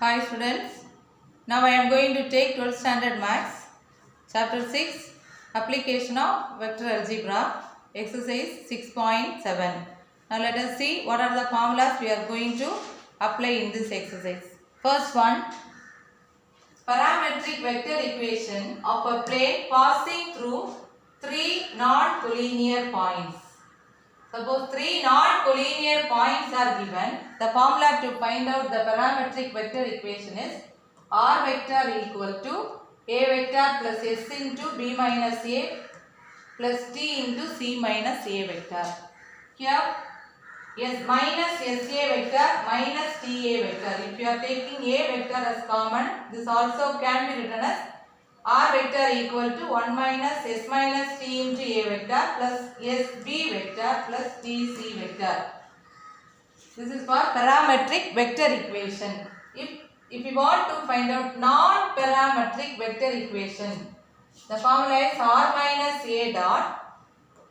Hi students, now I am going to take 12th standard maths, chapter 6, application of vector algebra, exercise 6.7. Now let us see what are the formulas we are going to apply in this exercise. First one, parametric vector equation of a plane passing through three non-collinear points. Suppose three non-collinear points are given. The formula to find out the parametric vector equation is r vector equal to a vector plus s into b minus a plus t into c minus a vector. Here s minus sa vector minus ta vector. If you are taking a vector as common, this also can be written as r vector equal to 1 minus s minus t into a vector plus sb vector plus tc vector. This is for parametric vector equation. If you want to find out non-parametric vector equation, the formula is r minus a dot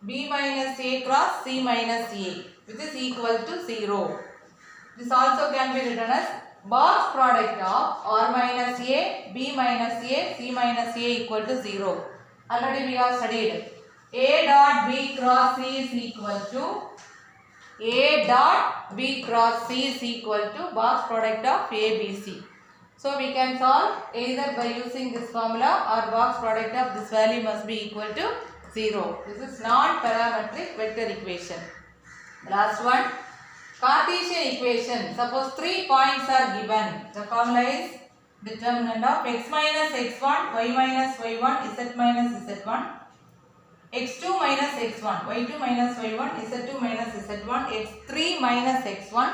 b minus a cross c minus a, which is equal to 0. This also can be written as box product of r minus a, b minus a, c minus a equal to 0. Already we have studied. A dot b cross c is equal to a dot b cross c is equal to box product of a, b, c. So we can solve either by using this formula or box product of this value must be equal to 0. This is non-parametric vector equation. Last one, Cartesian equation. Suppose 3 points are given. The formula is determinant of x minus x1, y minus y1, z minus z1, x2 minus x1, y2 minus y1, z2 minus z1, x3 minus x1,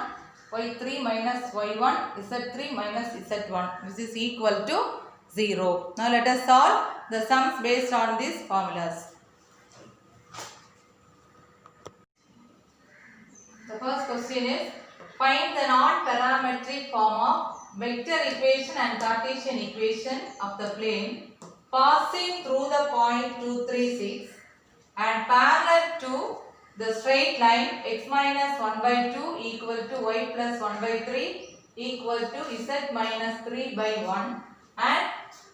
y3 minus y1, z3 minus z1, which is equal to 0. Now let us solve the sums based on these formulas. The first question is, find the non-parametric form of vector equation and Cartesian equation of the plane passing through the point 2, 3, 6 and parallel to the straight line x minus 1 by 2 equal to y plus 1 by 3 equal to z minus 3 by 1 and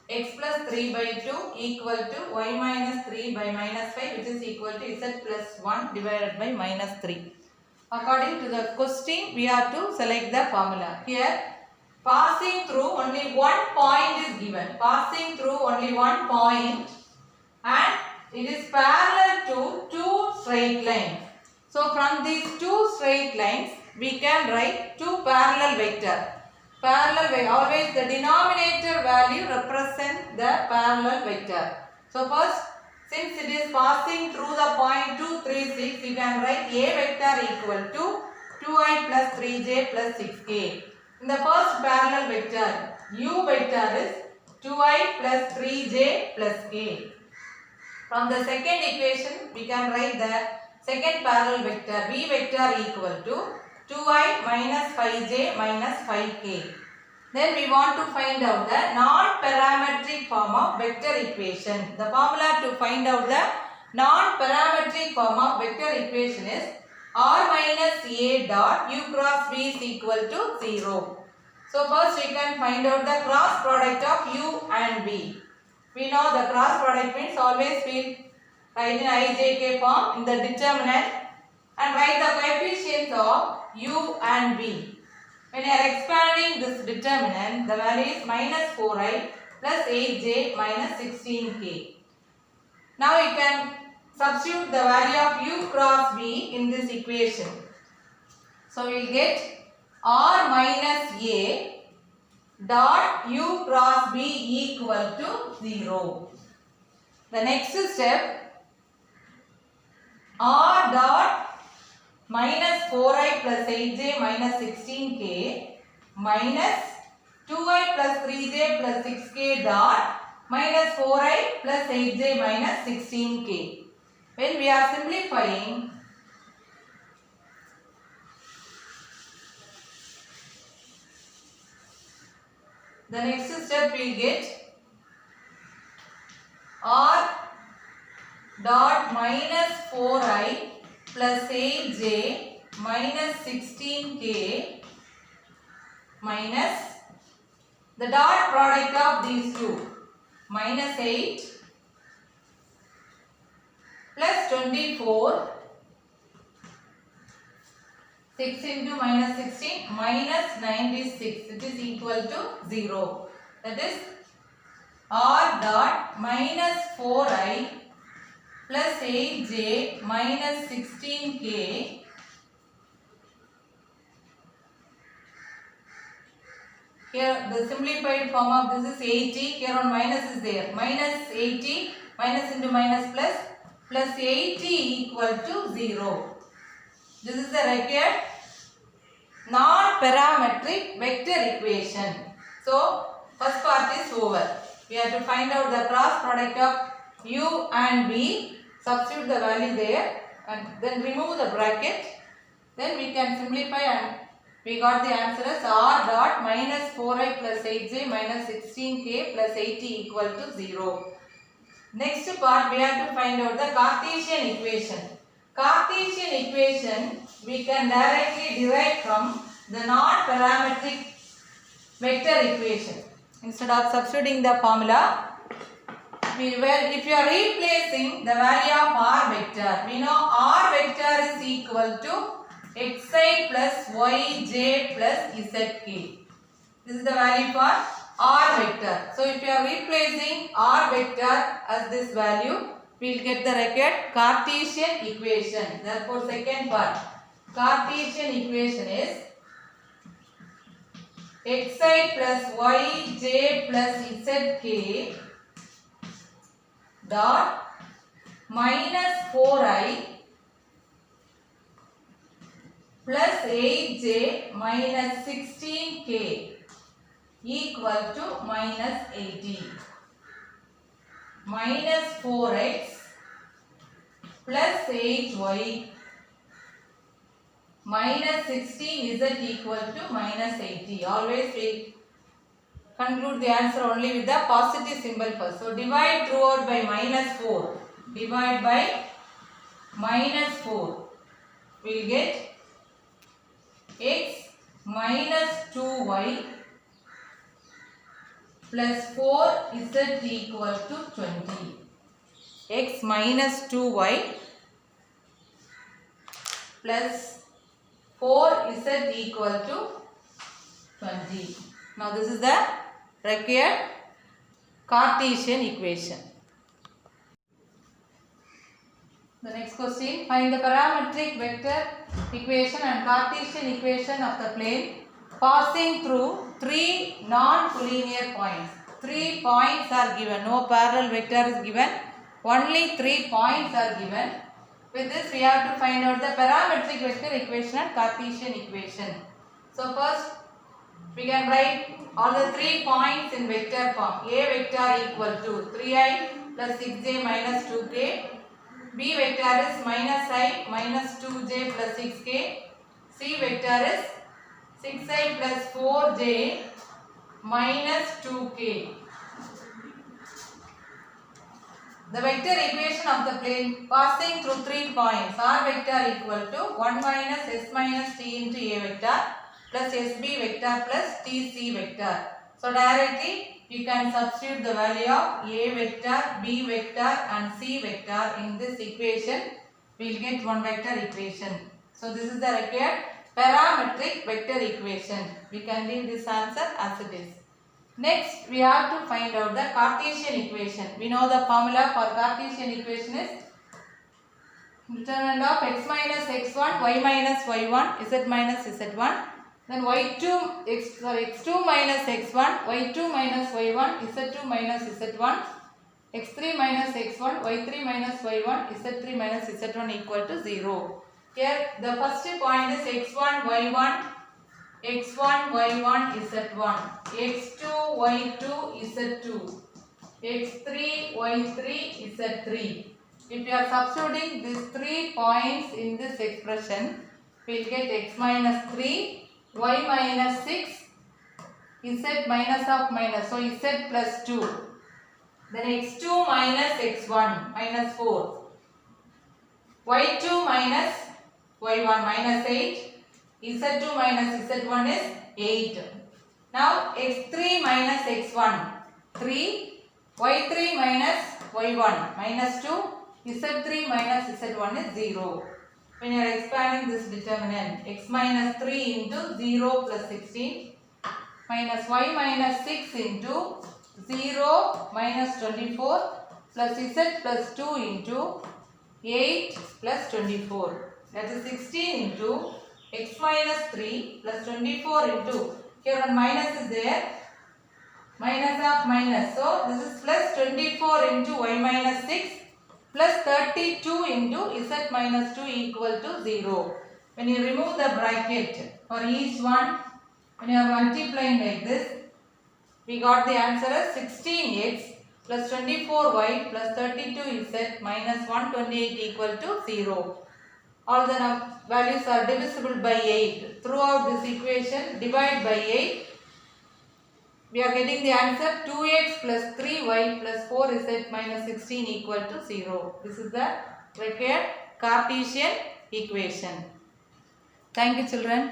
x plus 3 by 2 equal to y minus 3 by minus 5, which is equal to z plus 1 divided by minus 3. According to the question, we have to select the formula. Here, passing through only one point is given. Passing through only one point and it is parallel to two straight lines. So, from these two straight lines, we can write two parallel vector. Parallel vector, always the denominator value represents the parallel vector. So, first, since it is passing through the point 2, 3, 6, you can write a vector equal to 2i plus 3j plus 6k. In the first parallel vector, u vector is 2i plus 3j plus k. From the second equation, we can write the second parallel vector, v vector equal to 2i minus 5j minus 5k. Then we want to find out the non-parametric form of vector equation. The formula to find out the non-parametric form of vector equation is r minus a dot u cross v is equal to 0. So first we can find out the cross product of u and v. We know the cross product means always we write in ijk form in the determinant and write the coefficients of u and v. When you are expanding this determinant, the value is minus 4i plus 8j minus 16k. Now you can substitute the value of u cross v in this equation. So we will get r minus a dot u cross v equal to 0. The next step, r dot minus 4i plus 8j minus 16k minus 2i plus 3j plus 6k dot minus 4i plus 8j minus 16k. When we are simplifying, the next step we get r dot minus 4i plus 8j minus 16k minus The dot product of these two, minus 8 plus 24, 6 into minus 16 minus 96, it is equal to 0. That is R dot minus 4i plus 8j minus 16k here the simplified form of this is 80. Here on minus is there. Minus 80 minus into minus plus 80 equal to 0. This is the required non-parametric vector equation. So first part is over. We have to find out the cross product of u and v. Substitute the value there and then remove the bracket. Then we can simplify and we got the answer as R dot minus 4i plus 8j minus 16k plus 80 equal to 0. Next part we have to find out the Cartesian equation. Cartesian equation we can directly derive from the non-parametric vector equation. Instead of substituting the formula, if you are replacing the value of R vector, we know R vector is equal to xi plus yj plus zk. This is the value for R vector. So if you are replacing R vector as this value, we will get the required Cartesian equation. Therefore second part, Cartesian equation is xi plus yj plus zk dot minus 4i plus 8j minus 16k equal to minus 80. Minus 4x plus 8y minus 16z equal to minus 80. Always we conclude the answer only with the positive symbol first. So divide throughout by minus 4. Divide by minus 4. We will get x minus 2y plus 4z equal to 20. X minus 2y plus 4z equal to 20. Now this is the required Cartesian equation. The next question, find the parametric vector equation and Cartesian equation of the plane passing through three non-collinear points. 3 points are given, no parallel vector is given, only 3 points are given. With this we have to find out the parametric vector equation and Cartesian equation. So first we can write all the 3 points in vector form. A vector equal to 3i plus 6j minus 2k. B vector is minus I minus 2j plus 6k. C vector is 6i plus 4j minus 2k. The vector equation of the plane passing through 3 points. R vector equal to 1 minus s minus t into a vector plus sb vector plus tc vector. So directly you can substitute the value of a vector, b vector and c vector in this equation. We will get one vector equation. So this is the required parametric vector equation. We can leave this answer as it is. Next we have to find out the Cartesian equation. We know the formula for Cartesian equation is determinant of x minus x1, y minus y1, z minus z1. Then x2 minus x1, y2 minus y1, z2 minus z1, x3 minus x1, y3 minus y1, z3 minus z1 equal to 0. Here the first point is x1, y1, x1, y1, z1, x2, y2, z2, x3, y3, z3. If you are substituting these 3 points in this expression, we will get x minus 3, y minus 6, z minus of minus, so z plus 2. Then x2 minus x1 minus 4, y2 minus y1 minus 8, z2 minus z1 is 8. Now x3 minus x1, 3, y3 minus y1, minus 2, z3 minus z1 is 0. When you are expanding this determinant, x minus 3 into 0 plus 16 minus y minus 6 into 0 minus 24 plus z plus 2 into 8 plus 24. That is 16 into x minus 3 plus 24 into, here one minus is there, minus of minus. So this is plus 24 into y minus 6 plus 32 into z minus 2 equal to 0. When you remove the bracket for each one, when you are multiplying like this, we got the answer as 16x plus 24y plus 32z minus 128 equal to 0. All the values are divisible by 8. Throughout this equation, divide by 8. We are getting the answer 2x plus 3y plus 4z minus 16 equal to 0. This is the required Cartesian equation. Thank you, children.